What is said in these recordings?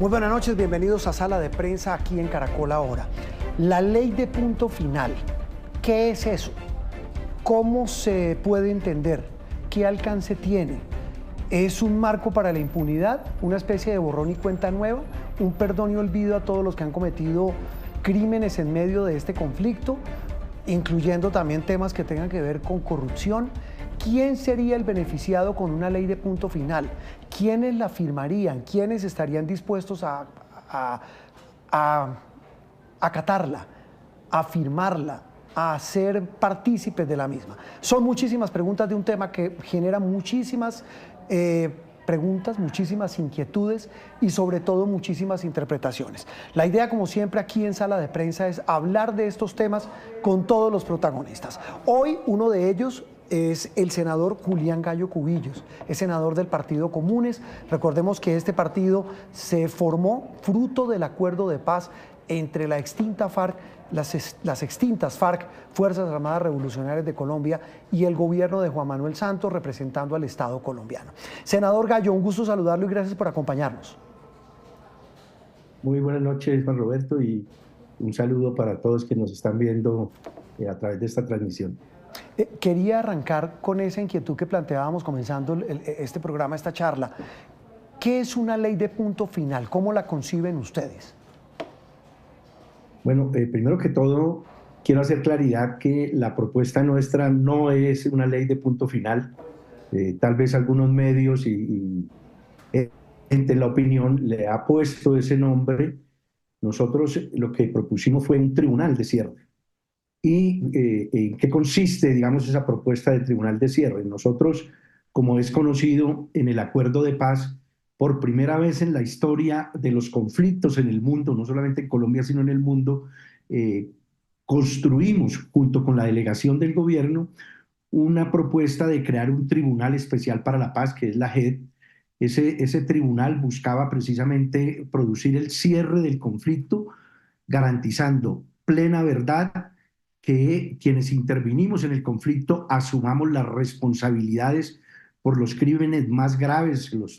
Muy buenas noches, bienvenidos a Sala de Prensa aquí en Caracol Ahora. La ley de punto final, ¿qué es eso? ¿Cómo se puede entender? ¿Qué alcance tiene? ¿Es un marco para la impunidad? ¿Una especie de borrón y cuenta nueva? ¿Un perdón y olvido a todos los que han cometido crímenes en medio de este conflicto? Incluyendo también temas que tengan que ver con corrupción. ¿Quién sería el beneficiado con una ley de punto final? ¿Quiénes la firmarían? ¿Quiénes estarían dispuestos a acatarla, a firmarla, a ser partícipes de la misma? Son muchísimas preguntas de un tema que genera muchísimas preguntas, muchísimas inquietudes y sobre todo muchísimas interpretaciones. La idea, como siempre, aquí en Sala de Prensa es hablar de estos temas con todos los protagonistas. Hoy uno de ellos es el senador Julián Gallo Cubillos, es senador del Partido Comunes. Recordemos que este partido se formó fruto del acuerdo de paz entre la extinta FARC, las extintas FARC, Fuerzas Armadas Revolucionarias de Colombia, y el gobierno de Juan Manuel Santos, representando al Estado colombiano. Senador Gallo, un gusto saludarlo y gracias por acompañarnos. Muy buenas noches, Juan Roberto, y un saludo para todos que nos están viendo a través de esta transmisión. Quería arrancar con esa inquietud que planteábamos comenzando este programa, esta charla. ¿Qué es una ley de punto final? ¿Cómo la conciben ustedes? Bueno, primero que todo, quiero hacer claridad que la propuesta nuestra no es una ley de punto final. Tal vez algunos medios y gente en la opinión le ha puesto ese nombre. Nosotros lo que propusimos fue un tribunal de cierre. ¿Y en qué consiste, digamos, esa propuesta de tribunal de cierre? Nosotros, como es conocido en el acuerdo de paz, por primera vez en la historia de los conflictos en el mundo, no solamente en Colombia, sino en el mundo, construimos, junto con la delegación del gobierno, una propuesta de crear un tribunal especial para la paz, que es la JEP. Ese tribunal buscaba precisamente producir el cierre del conflicto, garantizando plena verdad, que quienes intervinimos en el conflicto asumamos las responsabilidades por los crímenes más graves, los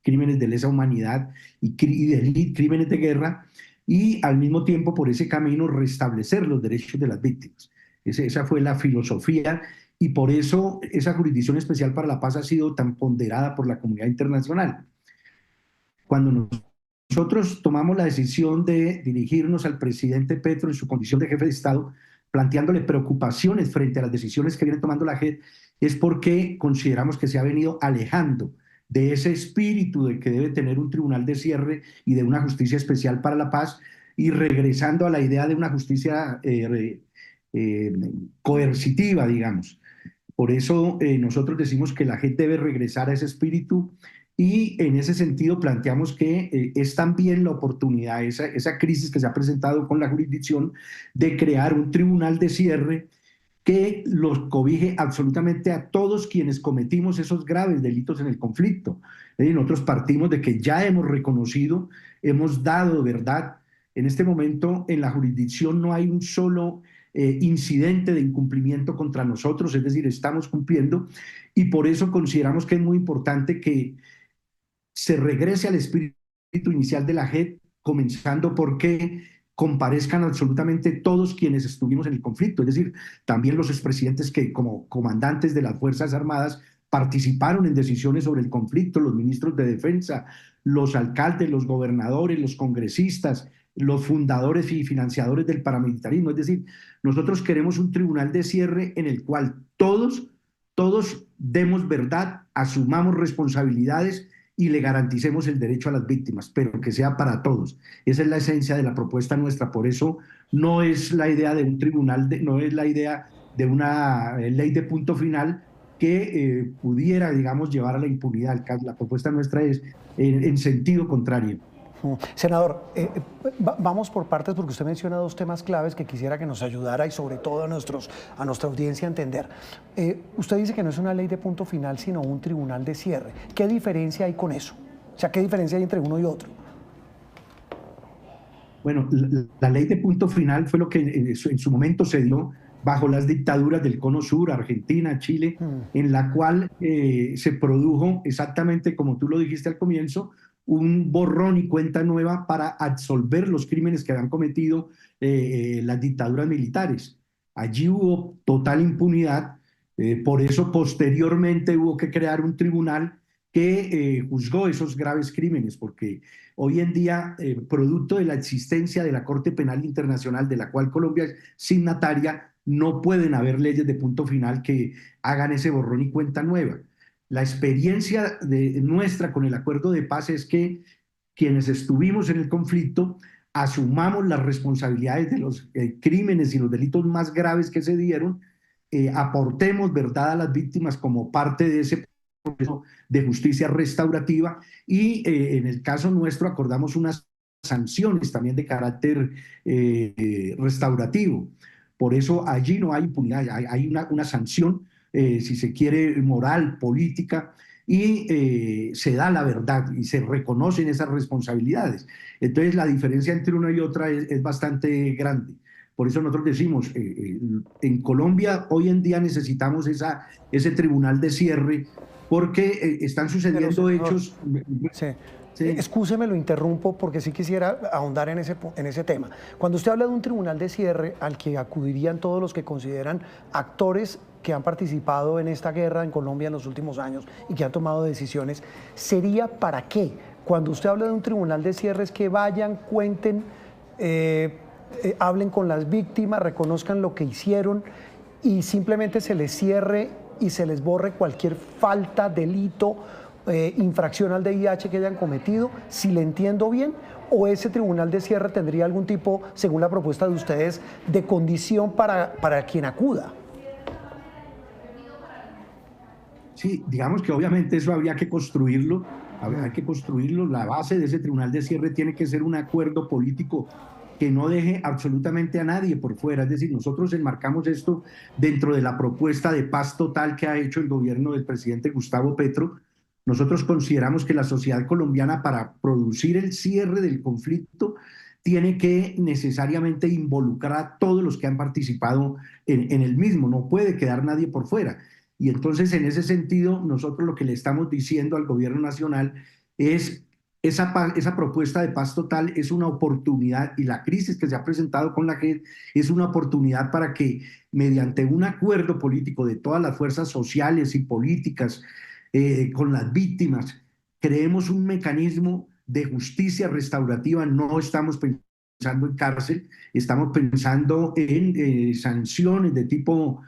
crímenes de lesa humanidad y crímenes de guerra, y al mismo tiempo por ese camino restablecer los derechos de las víctimas. Esa fue la filosofía, y por eso esa Jurisdicción Especial para la Paz ha sido tan ponderada por la comunidad internacional. Cuando nosotros tomamos la decisión de dirigirnos al presidente Petro en su condición de jefe de Estado, planteándole preocupaciones frente a las decisiones que viene tomando la JEP, es porque consideramos que se ha venido alejando de ese espíritu de que debe tener un tribunal de cierre y de una justicia especial para la paz, y regresando a la idea de una justicia coercitiva, digamos. Por eso nosotros decimos que la JEP debe regresar a ese espíritu, y en ese sentido planteamos que es también la oportunidad, esa crisis que se ha presentado con la jurisdicción, de crear un tribunal de cierre que los cobije absolutamente a todos quienes cometimos esos graves delitos en el conflicto. Nosotros partimos de que ya hemos reconocido, hemos dado verdad. En este momento en la jurisdicción no hay un solo incidente de incumplimiento contra nosotros, es decir, estamos cumpliendo, y por eso consideramos que es muy importante que se regrese al espíritu inicial de la JEP, comenzando porque comparezcan absolutamente todos quienes estuvimos en el conflicto, es decir, también los expresidentes que como comandantes de las Fuerzas Armadas participaron en decisiones sobre el conflicto, los ministros de defensa, los alcaldes, los gobernadores, los congresistas, los fundadores y financiadores del paramilitarismo. Es decir, nosotros queremos un tribunal de cierre en el cual todos demos verdad, asumamos responsabilidades y le garanticemos el derecho a las víctimas, pero que sea para todos. Esa es la esencia de la propuesta nuestra. Por eso no es la idea de un tribunal, no es la idea de una ley de punto final que pudiera, digamos, llevar a la impunidad. La propuesta nuestra es en sentido contrario. Senador, vamos por partes, porque usted menciona dos temas claves que quisiera que nos ayudara y sobre todo a nuestra audiencia a entender. Usted dice que no es una ley de punto final, sino un tribunal de cierre. ¿Qué diferencia hay con eso? O sea, ¿qué diferencia hay entre uno y otro? Bueno, la ley de punto final fue lo que en su momento se dio bajo las dictaduras del Cono Sur, Argentina, Chile, en la cual se produjo, exactamente como tú lo dijiste al comienzo, un borrón y cuenta nueva para absolver los crímenes que habían cometido las dictaduras militares. Allí hubo total impunidad, por eso posteriormente hubo que crear un tribunal que juzgó esos graves crímenes, porque hoy en día, producto de la existencia de la Corte Penal Internacional, de la cual Colombia es signataria, no pueden haber leyes de punto final que hagan ese borrón y cuenta nueva. La experiencia nuestra con el acuerdo de paz es que quienes estuvimos en el conflicto asumamos las responsabilidades de los crímenes y los delitos más graves que se dieron, aportemos verdad a las víctimas como parte de ese proceso de justicia restaurativa y en el caso nuestro acordamos unas sanciones también de carácter restaurativo. Por eso allí no hay impunidad, hay una sanción, si se quiere, moral, política, y se da la verdad y se reconocen esas responsabilidades. Entonces la diferencia entre una y otra es bastante grande. Por eso nosotros decimos, en Colombia hoy en día necesitamos ese tribunal de cierre porque están Pero, sucediendo senador, hechos. sí. Sí. Excúseme, lo interrumpo porque sí quisiera ahondar en ese tema. Cuando usted habla de un tribunal de cierre al que acudirían todos los que consideran actores que han participado en esta guerra en Colombia en los últimos años y que han tomado decisiones, ¿sería para qué? Cuando usted habla de un tribunal de cierre es que vayan, cuenten, hablen con las víctimas, reconozcan lo que hicieron y simplemente se les cierre y se les borre cualquier falta, delito, infracción al DIH que hayan cometido, si le entiendo bien, o ese tribunal de cierre tendría algún tipo, según la propuesta de ustedes, de condición para quien acuda. Sí, digamos que obviamente eso habría que construirlo, hay que construirlo. La base de ese tribunal de cierre tiene que ser un acuerdo político que no deje absolutamente a nadie por fuera. Es decir, nosotros enmarcamos esto dentro de la propuesta de paz total que ha hecho el gobierno del presidente Gustavo Petro. Nosotros consideramos que la sociedad colombiana, para producir el cierre del conflicto, tiene que necesariamente involucrar a todos los que han participado en el mismo, no puede quedar nadie por fuera. Y entonces, en ese sentido, nosotros lo que le estamos diciendo al gobierno nacional es esa propuesta de paz total es una oportunidad y la crisis que se ha presentado con la JEP es una oportunidad para que mediante un acuerdo político de todas las fuerzas sociales y políticas con las víctimas creemos un mecanismo de justicia restaurativa. No estamos pensando en cárcel, estamos pensando en sanciones de tipo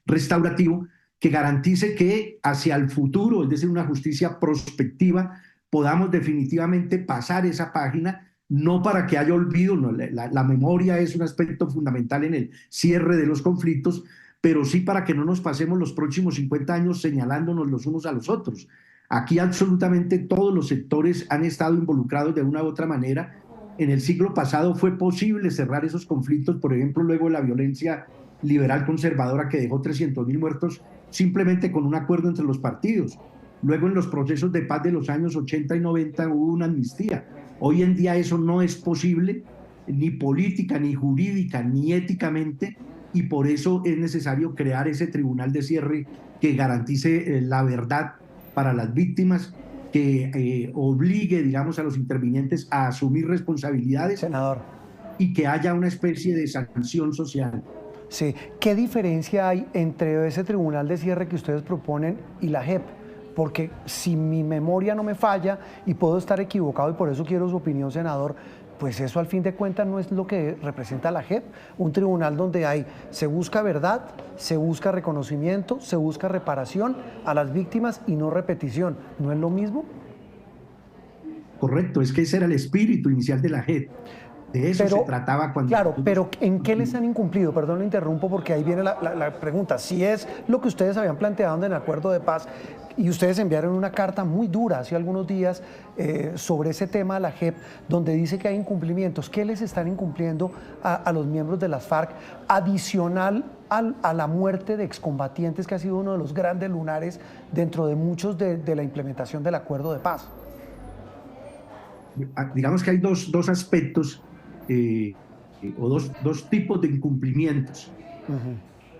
restaurativo que garantice que hacia el futuro, es decir, una justicia prospectiva, podamos definitivamente pasar esa página, no para que haya olvido, no, la memoria es un aspecto fundamental en el cierre de los conflictos, pero sí para que no nos pasemos los próximos 50 años señalándonos los unos a los otros. Aquí absolutamente todos los sectores han estado involucrados de una u otra manera. En el siglo pasado fue posible cerrar esos conflictos, por ejemplo, luego de la violencia liberal conservadora que dejó 300.000 muertos simplemente con un acuerdo entre los partidos. Luego en los procesos de paz de los años 80 y 90 hubo una amnistía. Hoy en día eso no es posible, ni política, ni jurídica, ni éticamente, y por eso es necesario crear ese tribunal de cierre que garantice la verdad para las víctimas, que obligue, digamos, a los intervinientes a asumir responsabilidades. Senador. Y que haya una especie de sanción social. Sí. ¿Qué diferencia hay entre ese tribunal de cierre que ustedes proponen y la JEP? Porque si mi memoria no me falla y puedo estar equivocado y por eso quiero su opinión, senador, pues eso al fin de cuentas no es lo que representa la JEP, un tribunal donde se busca verdad, se busca reconocimiento, se busca reparación a las víctimas y no repetición. ¿No es lo mismo? Correcto, es que ese era el espíritu inicial de la JEP. De eso se trataba cuando... Claro, pero ¿en qué les han incumplido? Perdón, lo interrumpo porque ahí viene la pregunta. Si es lo que ustedes habían planteado en el acuerdo de paz y ustedes enviaron una carta muy dura hace algunos días sobre ese tema a la JEP, donde dice que hay incumplimientos. ¿Qué les están incumpliendo a los miembros de las FARC adicional a la muerte de excombatientes, que ha sido uno de los grandes lunares dentro de muchos de la implementación del acuerdo de paz? Digamos que hay dos aspectos o dos tipos de incumplimientos.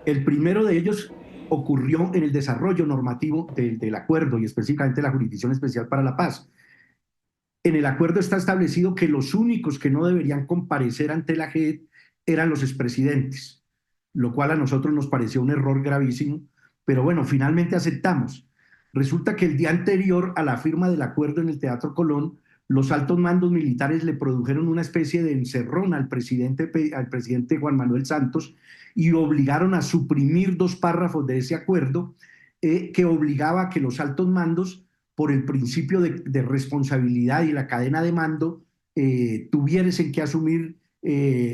El primero de ellos ocurrió en el desarrollo normativo del acuerdo y específicamente la Jurisdicción Especial para la Paz. En el acuerdo está establecido que los únicos que no deberían comparecer ante la JEP eran los expresidentes, lo cual a nosotros nos pareció un error gravísimo, pero bueno, finalmente aceptamos. Resulta que el día anterior a la firma del acuerdo en el Teatro Colón, los altos mandos militares le produjeron una especie de encerrón al presidente Juan Manuel Santos y obligaron a suprimir dos párrafos de ese acuerdo que obligaba a que los altos mandos, por el principio de responsabilidad y la cadena de mando, tuviesen que asumir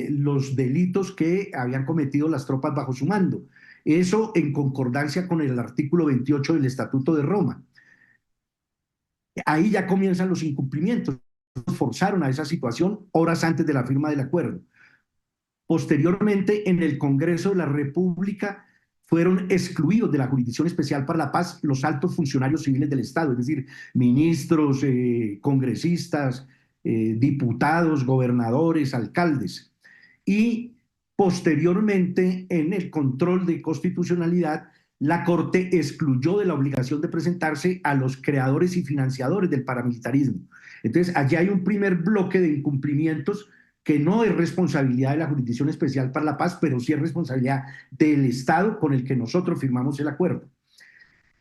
los delitos que habían cometido las tropas bajo su mando. Eso en concordancia con el artículo 28 del Estatuto de Roma. Ahí ya comienzan los incumplimientos. Forzaron a esa situación horas antes de la firma del acuerdo. Posteriormente, en el Congreso de la República fueron excluidos de la Jurisdicción Especial para la Paz los altos funcionarios civiles del Estado, es decir, ministros, congresistas, diputados, gobernadores, alcaldes. Y posteriormente, en el control de constitucionalidad, la Corte excluyó de la obligación de presentarse a los creadores y financiadores del paramilitarismo. Entonces, allí hay un primer bloque de incumplimientos que no es responsabilidad de la Jurisdicción Especial para la Paz, pero sí es responsabilidad del Estado con el que nosotros firmamos el acuerdo.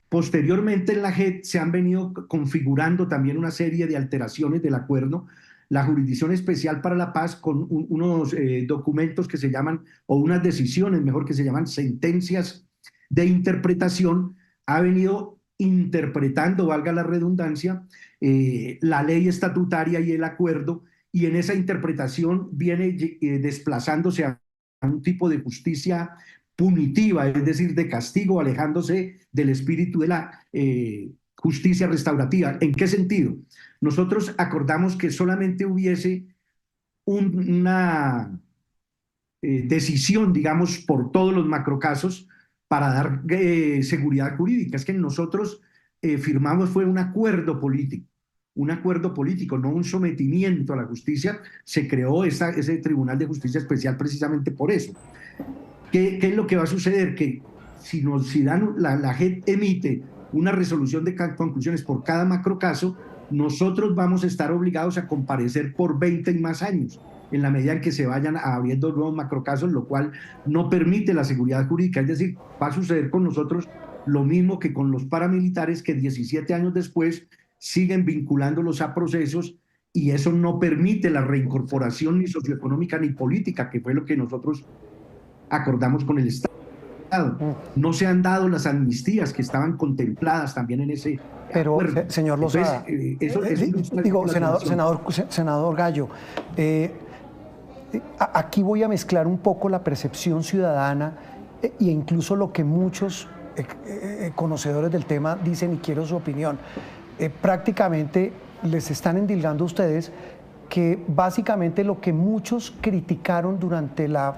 Posteriormente en la JEP se han venido configurando también una serie de alteraciones del acuerdo. La Jurisdicción Especial para la Paz con unos documentos que se llaman, o unas decisiones mejor, que se llaman sentencias de interpretación, ha venido interpretando, valga la redundancia, la ley estatutaria y el acuerdo, y en esa interpretación viene desplazándose a un tipo de justicia punitiva, es decir, de castigo, alejándose del espíritu de la justicia restaurativa. ¿En qué sentido? Nosotros acordamos que solamente hubiese una decisión, digamos, por todos los macrocasos para dar seguridad jurídica. Es que nosotros firmamos fue un acuerdo político, no un sometimiento a la justicia. Se creó ese Tribunal de Justicia Especial precisamente por eso. ¿Qué es lo que va a suceder? Que si la JEP emite una resolución de conclusiones por cada macrocaso, nosotros vamos a estar obligados a comparecer por 20 y más años, en la medida en que se vayan abriendo nuevos macrocasos, lo cual no permite la seguridad jurídica. Es decir, va a suceder con nosotros lo mismo que con los paramilitares, que 17 años después siguen vinculándolos a procesos, y eso no permite la reincorporación ni socioeconómica ni política, que fue lo que nosotros acordamos con el Estado. No se han dado las amnistías que estaban contempladas también en ese acuerdo. Pero, señor Lozada, digo, senador Gallo, aquí voy a mezclar un poco la percepción ciudadana e incluso lo que muchos conocedores del tema dicen, y quiero su opinión. Prácticamente les están endilgando a ustedes que básicamente lo que muchos criticaron durante la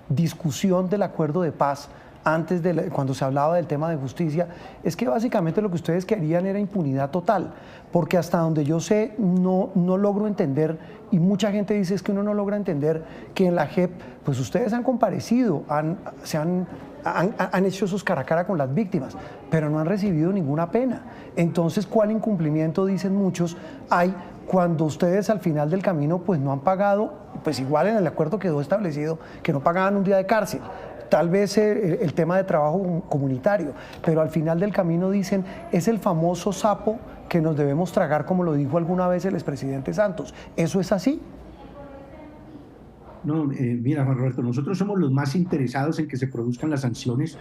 discusión del acuerdo de paz, cuando se hablaba del tema de justicia, es que básicamente lo que ustedes querían era impunidad total, porque hasta donde yo sé no logro entender, y mucha gente dice es que uno no logra entender que en la JEP, pues ustedes han comparecido, han hecho sus cara a cara con las víctimas, pero no han recibido ninguna pena. Entonces, ¿cuál incumplimiento, dicen muchos, hay cuando ustedes al final del camino pues no han pagado? Pues igual en el acuerdo quedó establecido que no pagaban un día de cárcel, tal vez el tema de trabajo comunitario, pero al final del camino dicen es el famoso sapo que nos debemos tragar, como lo dijo alguna vez el expresidente Santos. ¿Eso es así? No, mira, Juan Roberto, nosotros somos los más interesados en que se produzcan las sanciones.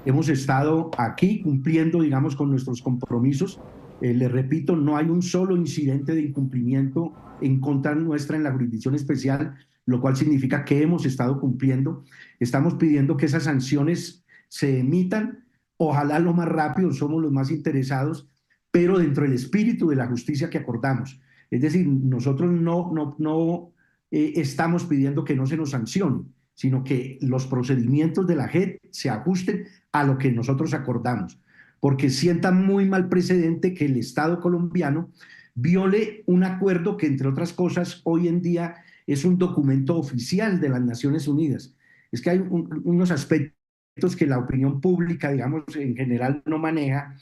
Hemos estado aquí cumpliendo, digamos, con nuestros compromisos. Le repito, no hay un solo incidente de incumplimiento en contra nuestra en la Jurisdicción Especial, lo cual significa que hemos estado cumpliendo. Estamos pidiendo que esas sanciones se emitan, ojalá lo más rápido, somos los más interesados, pero dentro del espíritu de la justicia que acordamos. Es decir, nosotros no estamos pidiendo que no se nos sancione, sino que los procedimientos de la JEP se ajusten a lo que nosotros acordamos, porque sienta muy mal precedente que el Estado colombiano viole un acuerdo que, entre otras cosas, hoy en día es un documento oficial de las Naciones Unidas. Es que hay unos aspectos que la opinión pública, digamos, en general no maneja,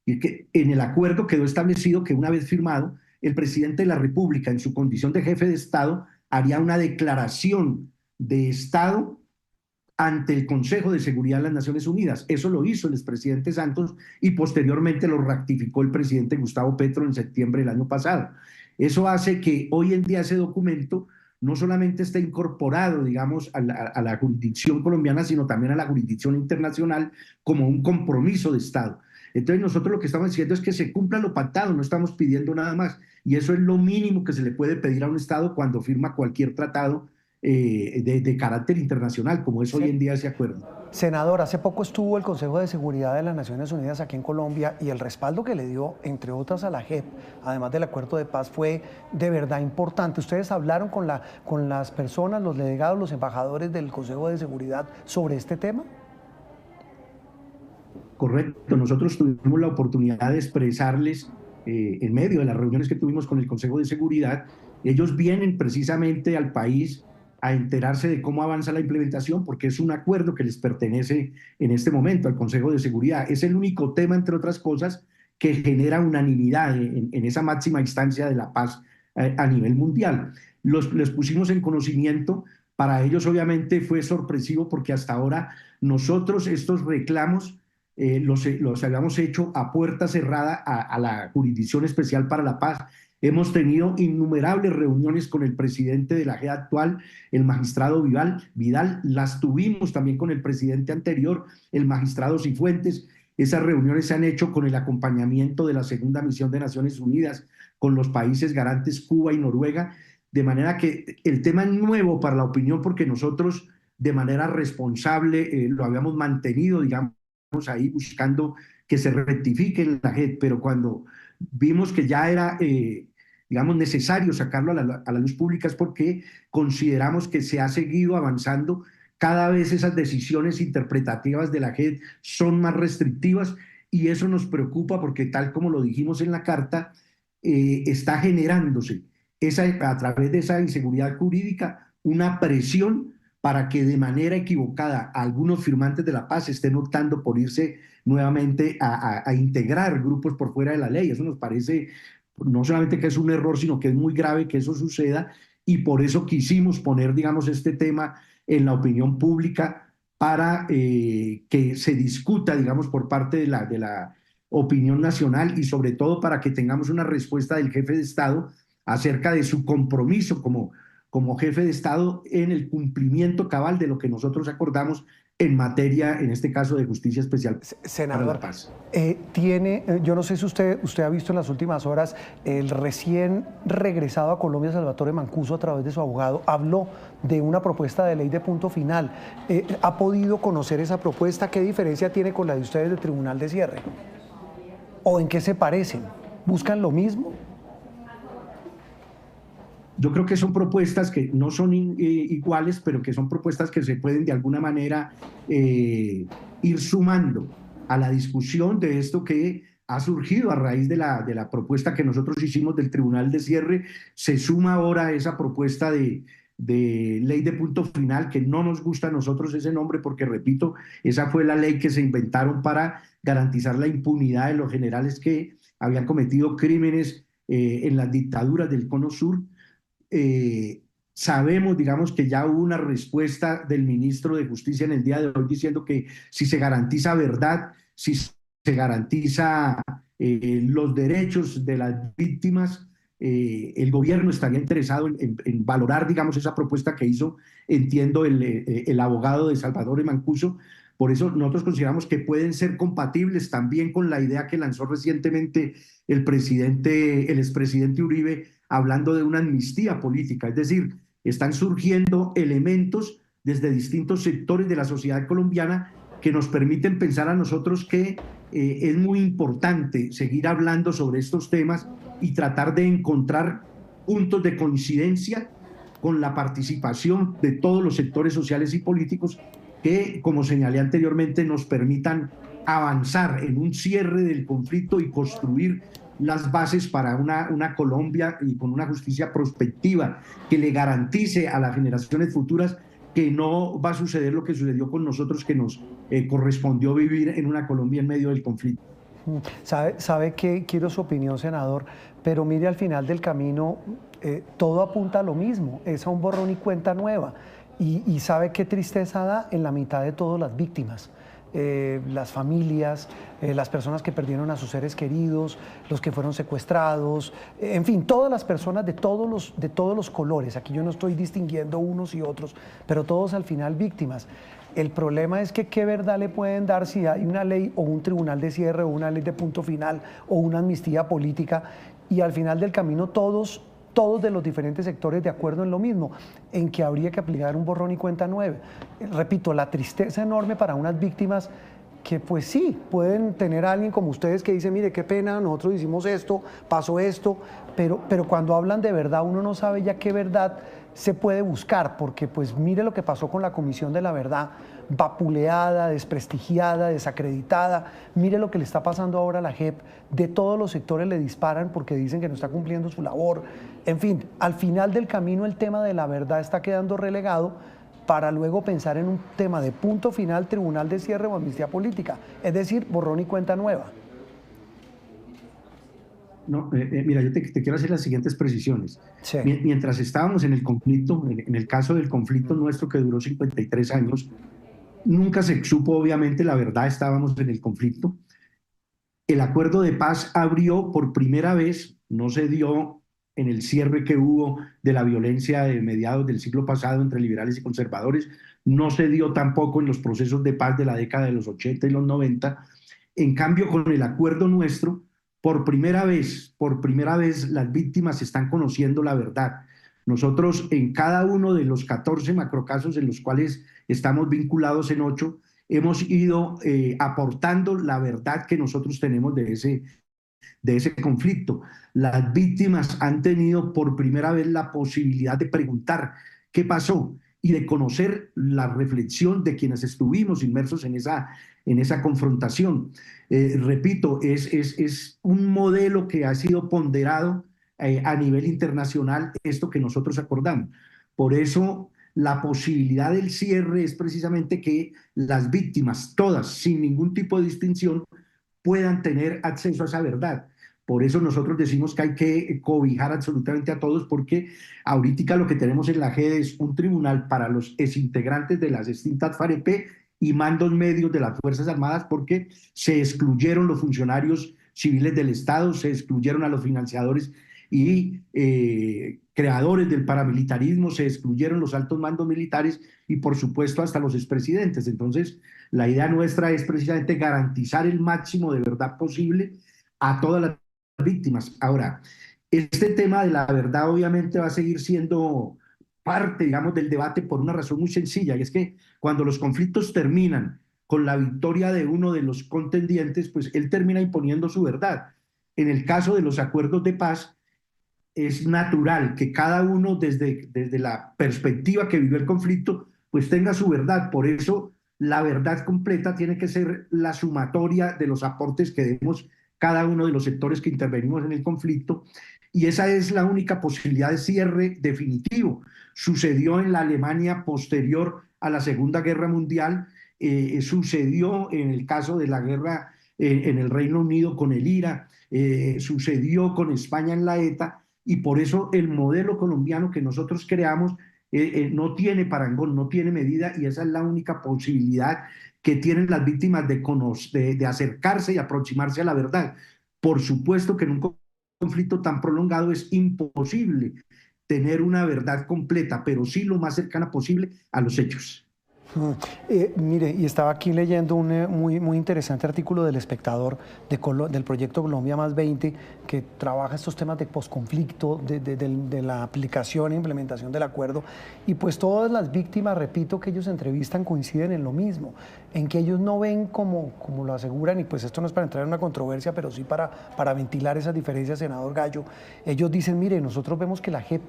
y que en el acuerdo quedó establecido que una vez firmado, el presidente de la República, en su condición de jefe de Estado, haría una declaración de Estado ante el Consejo de Seguridad de las Naciones Unidas. Eso lo hizo el expresidente Santos y posteriormente lo ratificó el presidente Gustavo Petro en septiembre del año pasado. Eso hace que hoy en día ese documento no solamente esté incorporado, digamos, a la jurisdicción colombiana, sino también a la jurisdicción internacional como un compromiso de Estado. Entonces nosotros lo que estamos diciendo es que se cumpla lo pactado, no estamos pidiendo nada más. Y eso es lo mínimo que se le puede pedir a un Estado cuando firma cualquier tratado de carácter internacional, como es hoy en día ese acuerdo. Senador, hace poco estuvo el Consejo de Seguridad de las Naciones Unidas aquí en Colombia y el respaldo que le dio, entre otras, a la JEP, además del acuerdo de paz, fue de verdad importante. ¿Ustedes hablaron con las personas, los delegados, los embajadores del Consejo de Seguridad sobre este tema? Correcto, nosotros tuvimos la oportunidad de expresarles en medio de las reuniones que tuvimos con el Consejo de Seguridad. Ellos vienen precisamente al país a enterarse de cómo avanza la implementación, porque es un acuerdo que les pertenece en este momento al Consejo de Seguridad. Es el único tema, entre otras cosas, que genera unanimidad en esa máxima instancia de la paz a nivel mundial. Les pusimos en conocimiento. Para ellos obviamente fue sorpresivo porque hasta ahora nosotros estos reclamos los habíamos hecho a puerta cerrada a la Jurisdicción Especial para la Paz. Hemos tenido innumerables reuniones con el presidente de la JEP actual, el magistrado Vidal. Las tuvimos también con el presidente anterior, el magistrado Cifuentes. Esas reuniones se han hecho con el acompañamiento de la segunda misión de Naciones Unidas, con los países garantes Cuba y Noruega, de manera que el tema es nuevo para la opinión porque nosotros de manera responsable lo habíamos mantenido, digamos, ahí buscando que se rectifique en la JEP, pero cuando vimos que ya era, digamos, necesario sacarlo a la luz pública es porque consideramos que se ha seguido avanzando. Cada vez esas decisiones interpretativas de la JEP son más restrictivas y eso nos preocupa porque tal como lo dijimos en la carta, está generándose a través de esa inseguridad jurídica una presión para que de manera equivocada algunos firmantes de la paz estén optando por irse nuevamente a integrar grupos por fuera de la ley. Eso nos parece no solamente que es un error, sino que es muy grave que eso suceda y por eso quisimos poner, digamos, este tema en la opinión pública para que se discuta, digamos, por parte de la opinión nacional y sobre todo para que tengamos una respuesta del jefe de Estado acerca de su compromiso como jefe de Estado en el cumplimiento cabal de lo que nosotros acordamos en materia, en este caso, de justicia especial Senador, para la paz. Yo no sé si usted ha visto en las últimas horas, el recién regresado a Colombia, Salvatore Mancuso, a través de su abogado, habló de una propuesta de ley de punto final. ¿Ha podido conocer esa propuesta? ¿Qué diferencia tiene con la de ustedes del Tribunal de Cierre? ¿O en qué se parecen? ¿Buscan lo mismo? Yo creo que son propuestas que no son iguales, pero que son propuestas que se pueden de alguna manera ir sumando a la discusión de esto que ha surgido a raíz de la propuesta que nosotros hicimos del Tribunal de Cierre. Se suma ahora esa propuesta de ley de punto final, que no nos gusta a nosotros ese nombre porque, repito, esa fue la ley que se inventaron para garantizar la impunidad de los generales que habían cometido crímenes en las dictaduras del Cono Sur. Sabemos, digamos, que ya hubo una respuesta del ministro de Justicia en el día de hoy diciendo que si se garantiza verdad, si se garantiza los derechos de las víctimas, el gobierno estaría interesado en valorar, digamos, esa propuesta que hizo, entiendo, el abogado de Salvatore Mancuso. Por eso nosotros consideramos que pueden ser compatibles también con la idea que lanzó recientemente el expresidente Uribe, hablando de una amnistía política. Es decir, están surgiendo elementos desde distintos sectores de la sociedad colombiana que nos permiten pensar a nosotros que es muy importante seguir hablando sobre estos temas y tratar de encontrar puntos de coincidencia con la participación de todos los sectores sociales y políticos que, como señalé anteriormente, nos permitan avanzar en un cierre del conflicto y construir las bases para una Colombia y con una justicia prospectiva que le garantice a las generaciones futuras que no va a suceder lo que sucedió con nosotros, que nos correspondió vivir en una Colombia en medio del conflicto. Sabe que quiero su opinión, senador, pero mire, al final del camino todo apunta a lo mismo, es a un borrón y cuenta nueva. Y sabe qué tristeza da en la mitad de todas las víctimas. Las familias, las personas que perdieron a sus seres queridos, los que fueron secuestrados, en fin, todas las personas de todos los colores. Aquí yo no estoy distinguiendo unos y otros, pero todos al final víctimas. El problema es que qué verdad le pueden dar si hay una ley o un tribunal de cierre o una ley de punto final o una amnistía política y al final del camino todos de los diferentes sectores de acuerdo en lo mismo, en que habría que aplicar un borrón y cuenta nueva. Repito, la tristeza enorme para unas víctimas que pues sí, pueden tener a alguien como ustedes que dice, mire, qué pena, nosotros hicimos esto, pasó esto, pero cuando hablan de verdad uno no sabe ya qué verdad se puede buscar, porque pues mire lo que pasó con la Comisión de la Verdad, vapuleada, desprestigiada, desacreditada. Mire lo que le está pasando ahora a la JEP, de todos los sectores le disparan porque dicen que no está cumpliendo su labor. En fin, al final del camino el tema de la verdad está quedando relegado para luego pensar en un tema de punto final, tribunal de cierre o amnistía política, es decir, borrón y cuenta nueva. No, mira, yo te quiero hacer las siguientes precisiones. Sí. Mientras estábamos en el conflicto, en el caso del conflicto nuestro que duró 53 años, nunca se supo obviamente la verdad, estábamos en el conflicto. El acuerdo de paz abrió por primera vez, no se dio en el cierre que hubo de la violencia de mediados del siglo pasado entre liberales y conservadores, no se dio tampoco en los procesos de paz de la década de los 80 y los 90. En cambio, con el acuerdo nuestro, por primera vez las víctimas están conociendo la verdad. Nosotros en cada uno de los 14 macrocasos en los cuales estamos vinculados en 8, hemos ido aportando la verdad que nosotros tenemos de ese conflicto. Las víctimas han tenido por primera vez la posibilidad de preguntar qué pasó y de conocer la reflexión de quienes estuvimos inmersos en esa confrontación. Repito, es un modelo que ha sido ponderado a nivel internacional, esto que nosotros acordamos. Por eso la posibilidad del cierre es precisamente que las víctimas, todas, sin ningún tipo de distinción, puedan tener acceso a esa verdad. Por eso nosotros decimos que hay que cobijar absolutamente a todos, porque ahorita lo que tenemos en la JED es un tribunal para los exintegrantes de las extintas FAREP y mandos medios de las Fuerzas Armadas, porque se excluyeron los funcionarios civiles del Estado, se excluyeron a los financiadores y creadores del paramilitarismo, se excluyeron los altos mandos militares y por supuesto hasta los expresidentes. Entonces, la idea nuestra es precisamente garantizar el máximo de verdad posible a todas las víctimas. Ahora, este tema de la verdad obviamente va a seguir siendo parte, digamos, del debate por una razón muy sencilla, y es que cuando los conflictos terminan con la victoria de uno de los contendientes, pues él termina imponiendo su verdad. En el caso de los acuerdos de paz, es natural que cada uno desde la perspectiva que vivió el conflicto, pues tenga su verdad. Por eso la verdad completa tiene que ser la sumatoria de los aportes que demos cada uno de los sectores que intervenimos en el conflicto, y esa es la única posibilidad de cierre definitivo. Sucedió en la Alemania posterior a la Segunda Guerra Mundial, sucedió en el caso de la guerra en el Reino Unido con el IRA, sucedió con España en la ETA, y por eso el modelo colombiano que nosotros creamos no tiene parangón, no tiene medida, y esa es la única posibilidad que tienen las víctimas de acercarse y aproximarse a la verdad. Por supuesto que en un conflicto tan prolongado es imposible tener una verdad completa, pero sí lo más cercana posible a los hechos. Mire, y estaba aquí leyendo un muy interesante artículo del Espectador del proyecto Colombia Más 20, que trabaja estos temas de posconflicto, de la aplicación e implementación del acuerdo, y pues todas las víctimas, repito, que ellos entrevistan coinciden en lo mismo, en que ellos no ven como lo aseguran, y pues esto no es para entrar en una controversia, pero sí para ventilar esas diferencias, senador Gallo. Ellos dicen, mire, nosotros vemos que la JEP,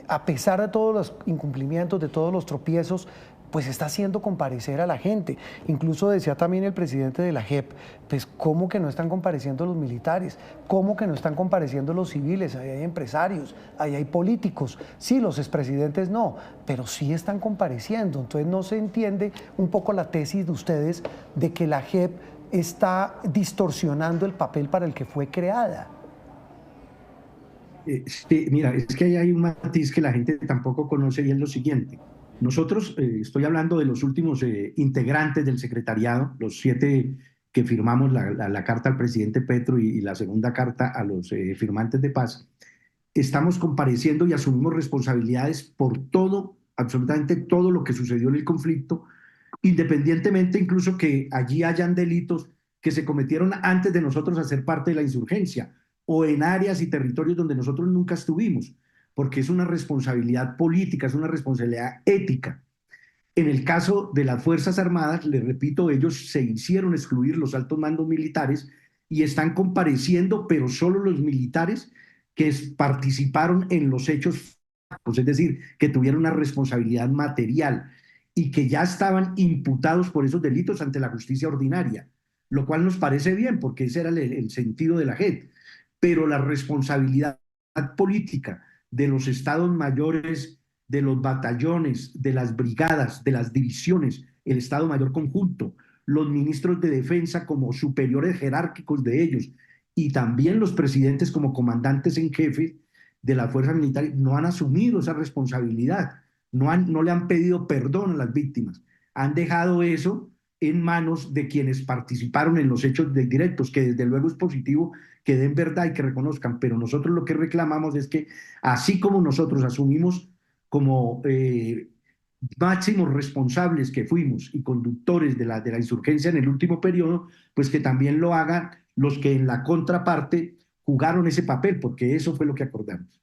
a pesar de todos los incumplimientos, de todos los tropiezos, pues está haciendo comparecer a la gente. Incluso decía también el presidente de la JEP, pues ¿cómo que no están compareciendo los militares? ¿Cómo que no están compareciendo los civiles? Ahí hay empresarios, ahí hay políticos. Sí, los expresidentes no, pero sí están compareciendo. Entonces no se entiende un poco la tesis de ustedes de que la JEP está distorsionando el papel para el que fue creada. Sí, mira, es que ahí hay un matiz que la gente tampoco conoce y es lo siguiente. Nosotros, estoy hablando de los últimos integrantes del secretariado, los 7 que firmamos la carta al presidente Petro y la segunda carta a los firmantes de paz. Estamos compareciendo y asumimos responsabilidades por todo, absolutamente todo lo que sucedió en el conflicto, independientemente incluso que allí hayan delitos que se cometieron antes de nosotros hacer parte de la insurgencia o en áreas y territorios donde nosotros nunca estuvimos, porque es una responsabilidad política, es una responsabilidad ética. En el caso de las Fuerzas Armadas, les repito, ellos se hicieron excluir los altos mandos militares y están compareciendo, pero solo los militares que participaron en los hechos, es decir, que tuvieron una responsabilidad material y que ya estaban imputados por esos delitos ante la justicia ordinaria, lo cual nos parece bien, porque ese era el sentido de la JEP. Pero la responsabilidad política de los estados mayores, de los batallones, de las brigadas, de las divisiones, el Estado Mayor Conjunto, los ministros de defensa como superiores jerárquicos de ellos y también los presidentes como comandantes en jefe de las fuerzas militares no han asumido esa responsabilidad, no le han pedido perdón a las víctimas, han dejado eso en manos de quienes participaron en los hechos directos, que desde luego es positivo que den verdad y que reconozcan, pero nosotros lo que reclamamos es que así como nosotros asumimos como máximos responsables que fuimos y conductores de la insurgencia en el último periodo, pues que también lo hagan los que en la contraparte jugaron ese papel, porque eso fue lo que acordamos.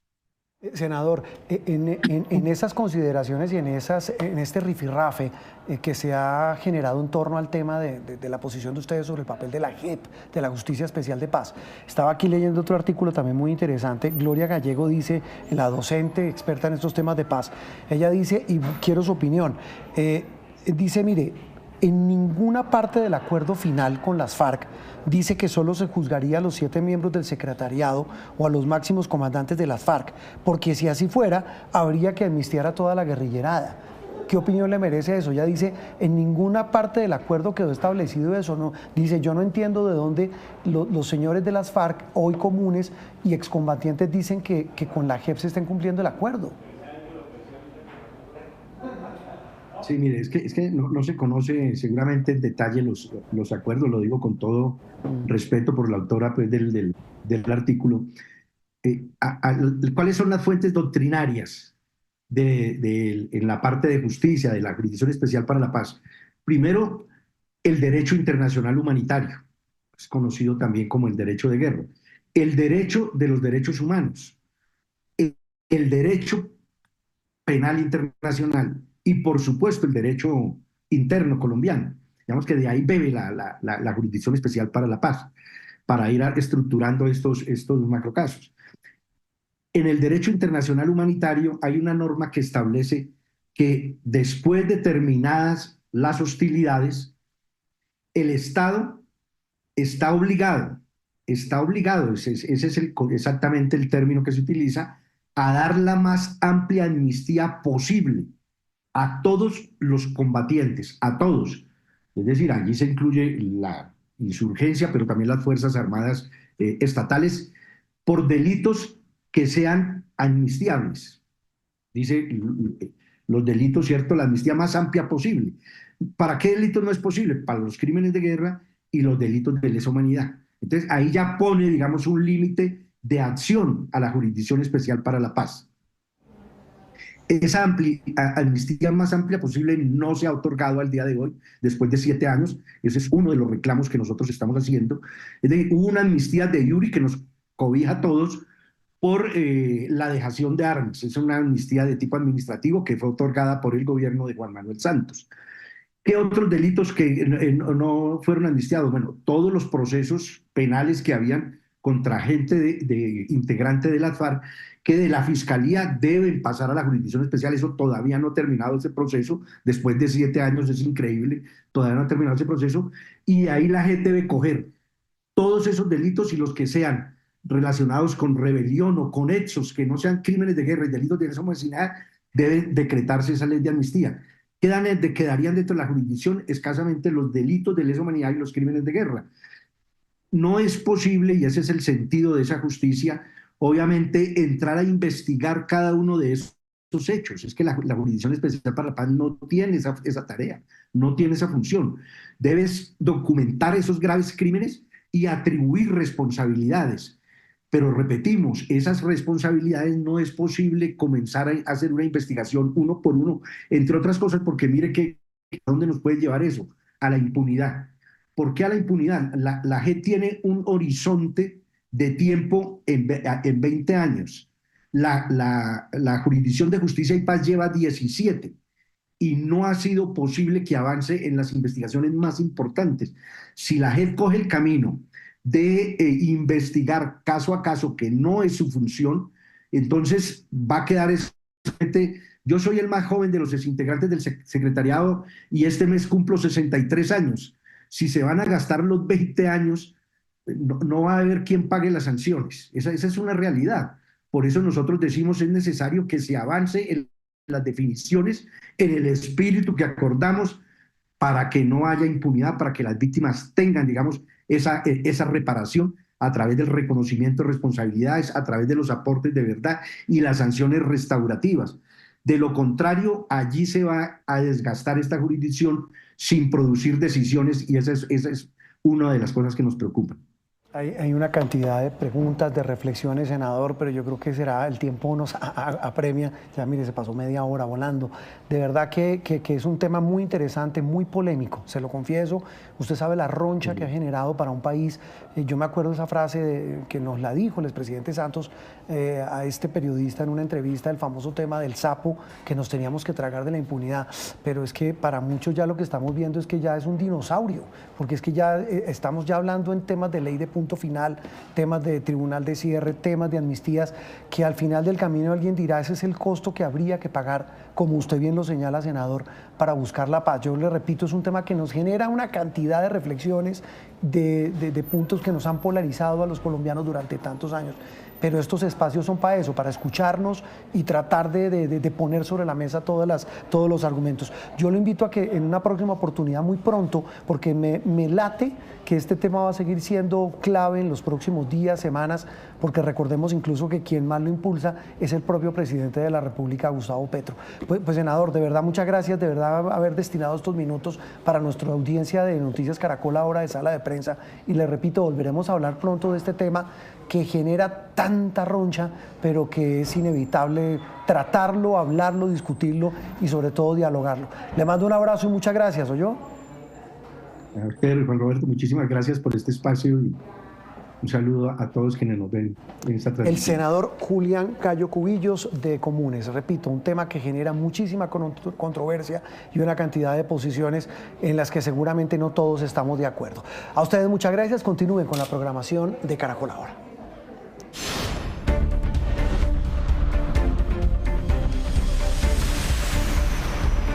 Senador, en esas consideraciones y en este rifirrafe que se ha generado en torno al tema de la posición de ustedes sobre el papel de la JEP, de la Justicia Especial de Paz, estaba aquí leyendo otro artículo también muy interesante. Gloria Gallego dice, la docente experta en estos temas de paz, ella dice, y quiero su opinión, dice, mire, en ninguna parte del acuerdo final con las FARC dice que solo se juzgaría a los 7 miembros del secretariado o a los máximos comandantes de las FARC, porque si así fuera, habría que amnistiar a toda la guerrillerada. ¿Qué opinión le merece eso? Ella dice, en ninguna parte del acuerdo quedó establecido eso. No, dice, yo no entiendo de dónde los señores de las FARC, hoy comunes y excombatientes, dicen que con la JEP se está cumpliendo el acuerdo. Sí, mire, es que no se conoce seguramente en detalle los acuerdos, lo digo con todo respeto por la autora pues, del artículo. ¿Cuáles son las fuentes doctrinarias en la parte de justicia, de la Jurisdicción Especial para la Paz? Primero, el derecho internacional humanitario, es conocido también como el derecho de guerra, el derecho de los derechos humanos, el derecho penal internacional y, por supuesto, el derecho interno colombiano. Digamos que de ahí bebe la Jurisdicción Especial para la Paz, para ir estructurando estos macrocasos. En el derecho internacional humanitario hay una norma que establece que después de terminadas las hostilidades, el Estado está obligado, ese es exactamente el término que se utiliza, a dar la más amplia amnistía posible a todos los combatientes, a todos. Es decir, allí se incluye la insurgencia, pero también las Fuerzas Armadas estatales, por delitos que sean amnistiables. Dice los delitos, ¿cierto? La amnistía más amplia posible. ¿Para qué delitos no es posible? Para los crímenes de guerra y los delitos de lesa humanidad. Entonces, ahí ya pone, digamos, un límite de acción a la Jurisdicción Especial para la Paz. Esa amnistía más amplia posible no se ha otorgado al día de hoy, después de 7 años. Ese es uno de los reclamos que nosotros estamos haciendo. Es decir, hubo una amnistía de iure que nos cobija a todos por la dejación de armas. Es una amnistía de tipo administrativo que fue otorgada por el gobierno de Juan Manuel Santos. ¿Qué otros delitos que no fueron amnistiados? Bueno, todos los procesos penales que habían contra gente integrante de las FARC, que de la Fiscalía deben pasar a la Jurisdicción Especial. Eso todavía no ha terminado ese proceso. Después de 7 años es increíble, todavía no ha terminado ese proceso. Y ahí la gente debe coger todos esos delitos y los que sean relacionados con rebelión o con hechos que no sean crímenes de guerra y delitos de lesa humanidad, debe decretarse esa ley de amnistía. quedarían dentro de la jurisdicción escasamente los delitos de lesa humanidad y los crímenes de guerra. No es posible, y ese es el sentido de esa justicia, obviamente entrar a investigar cada uno de esos hechos. Es que la Jurisdicción Especial para la Paz no tiene esa tarea, no tiene esa función. Debes documentar esos graves crímenes y atribuir responsabilidades. Pero repetimos, esas responsabilidades no es posible comenzar a hacer una investigación uno por uno, entre otras cosas, porque mire ¿a dónde nos puede llevar eso? A la impunidad. ¿Por qué a la impunidad? La JEP tiene un horizonte de tiempo en 20 años. La Jurisdicción de Justicia y Paz lleva 17 y no ha sido posible que avance en las investigaciones más importantes. Si la JEP coge el camino de investigar caso a caso, que no es su función, entonces va a quedar yo soy el más joven de los integrantes del secretariado y este mes cumplo 63 años. Si se van a gastar los 20 años, no va a haber quien pague las sanciones. Esa es una realidad. Por eso nosotros decimos es necesario que se avance en las definiciones, en el espíritu que acordamos, para que no haya impunidad, para que las víctimas tengan, digamos, esa reparación a través del reconocimiento de responsabilidades, a través de los aportes de verdad y las sanciones restaurativas. De lo contrario, allí se va a desgastar esta jurisdicción sin producir decisiones y esa es una de las cosas que nos preocupan. Hay una cantidad de preguntas, de reflexiones, senador, pero yo creo que el tiempo nos apremia. Ya mire, se pasó media hora volando. De verdad que es un tema muy interesante, muy polémico, se lo confieso. Usted sabe la roncha que ha generado para un país. Yo me acuerdo de esa frase que nos la dijo el expresidente Santos a este periodista en una entrevista, el famoso tema del sapo que nos teníamos que tragar de la impunidad. Pero es que para muchos ya lo que estamos viendo es que ya es un dinosaurio, porque es que ya estamos ya hablando en temas de ley de punto final, temas de tribunal de cierre, temas de amnistías, que al final del camino alguien dirá, ese es el costo que habría que pagar, como usted bien lo señala, senador, para buscar la paz. Yo le repito, es un tema que nos genera una cantidad de reflexiones, de puntos que nos han polarizado a los colombianos durante tantos años. Pero estos espacios son para eso, para escucharnos y tratar de poner sobre la mesa todos los argumentos. Yo lo invito a que en una próxima oportunidad, muy pronto, porque me late que este tema va a seguir siendo clave en los próximos días, semanas, porque recordemos incluso que quien más lo impulsa es el propio presidente de la República, Gustavo Petro. Pues senador, de verdad, muchas gracias, de verdad haber destinado estos minutos para nuestra audiencia de Noticias Caracol, ahora de Sala de Prensa, y le repito, volveremos a hablar pronto de este tema que genera tanta roncha, pero que es inevitable tratarlo, hablarlo, discutirlo y sobre todo dialogarlo. Le mando un abrazo y muchas gracias, ¿oyó? A usted, Juan Roberto, muchísimas gracias por este espacio y un saludo a todos quienes nos ven en esta transmisión. El senador Julián Cayo Cubillos de Comunes, repito, un tema que genera muchísima controversia y una cantidad de posiciones en las que seguramente no todos estamos de acuerdo. A ustedes muchas gracias, continúen con la programación de Caracol Ahora.